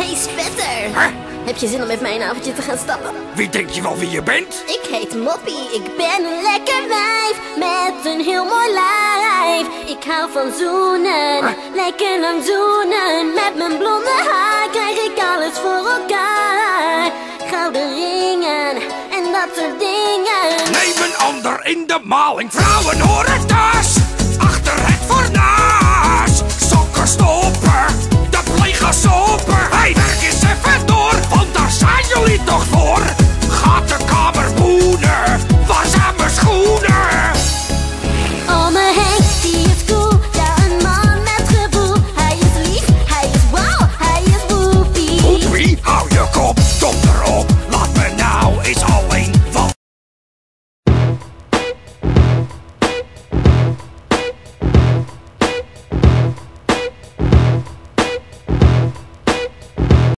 Hey Spetter, Huh? heb je zin om met mij een avondje te gaan stappen? Wie denk je wel wie je bent? Ik heet Moppie, ik ben een lekker wijf met een heel mooi lijf. Ik hou van zoenen, lekker lang zoenen. Met mijn blonde haar krijg ik alles voor elkaar. Gouden ringen en dat soort dingen. Neem een ander in de maling. Vrouwen horen thuis, achter het fornuis. Sokken, stoel